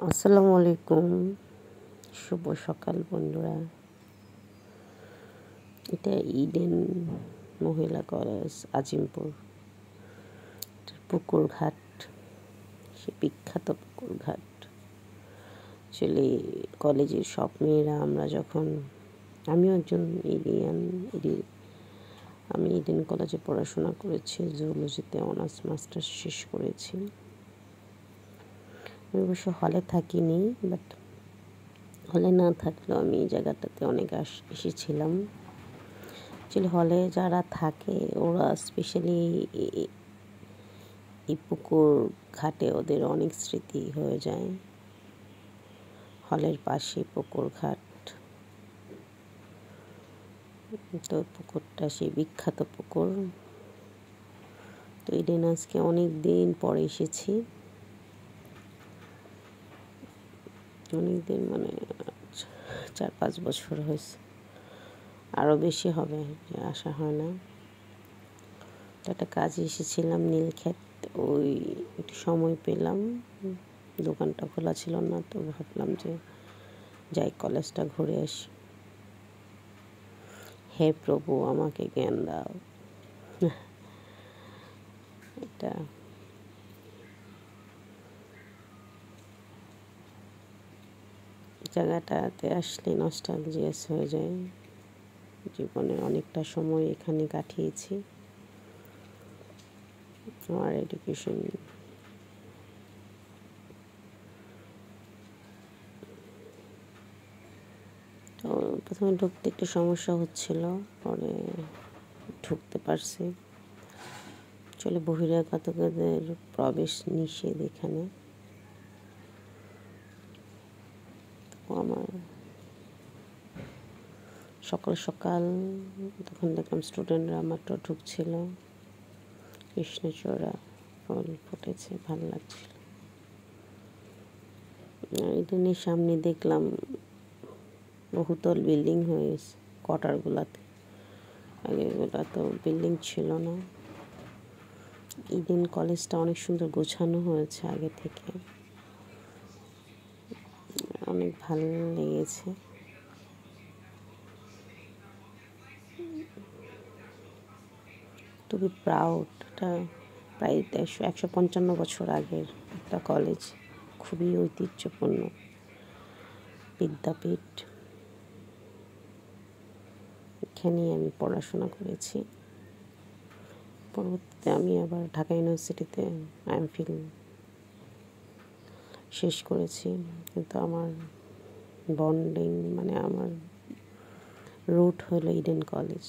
আসসালামু আলাইকুম, শুভ সকাল বন্ধুরা। এটা ইডেন মহিলা কলেজ, আজিমপুর পুকুর ঘাট, সে বিখ্যাত পুকুর ঘাট। অ্যাকচুয়ালি কলেজের সব মেয়েরা আমরা যখন, আমিও একজন আমি ইডেন কলেজে পড়াশোনা করেছি, জুলজিতে অনার্স মাস্টার্স শেষ করেছি। আমি অবশ্য হলে থাকিনি, বাট হলে না থাকলেও আমি এই জায়গাটাতে অনেক এসেছিলাম। অ্যাকচুয়ালি হলে যারা থাকে ওরা স্পেশালি এই পুকুর ঘাটে ওদের অনেক স্মৃতি হয়ে যায়। হলের পাশে পুকুর ঘাট, তো পুকুরটা সেই বিখ্যাত পুকুর। তো ইডেন আজকে অনেক দিন পরে এসেছি, অনেক দিন মানে 4-5 বছর হয়েছে, আরও বেশি হবে যে আসা হয় না। তো একটা কাজে এসেছিলাম নীলক্ষেত, ওই একটু সময় পেলাম, দোকানটা খোলা ছিল না, তো ভাবলাম যে যাই কলেজটা ঘুরে আসি। হে প্রভু আমাকে জ্ঞান দাও। এটা জায়গাটাতে আসলে নস্টালজিয়াস হয়ে যায়। জীবনে অনেকটা সময় এখানে কাটিয়েছি। আমার এডুকেশন তো প্রথমে ঢুকতে একটু সমস্যা হচ্ছিল, পরে ঢুকতে পারছি। চলে বহিরাগতদের প্রবেশ নিষেধ এখানে। তো আমার সকাল সকাল তখন দেখলাম স্টুডেন্টরা মাত্র ঢুকছিল, কৃষ্ণচূড়া ফুল ফুটেছে, ভালো লাগছিল। ইডেনের সামনে দেখলাম বহুতল বিল্ডিং হয়েছে কোয়ার্টারগুলোতে, আগে এগুলো তো বিল্ডিং ছিল না। ইডেন কলেজটা অনেক সুন্দর গোছানো হয়েছে আগে থেকে, অনেক ভালো লেগেছে। টু বি প্রাউড, এটা প্রায় 155 বছর আগের একটা কলেজ, খুবই ঐতিহ্যপূর্ণ বিদ্যাপীঠ। এখানেই আমি পড়াশোনা করেছি। পরবর্তীতে আমি আবার ঢাকা ইউনিভার্সিটিতে এমফিল শেষ করেছি, কিন্তু আমার বন্ডিং মানে আমার রুট হলো ইডেন কলেজ।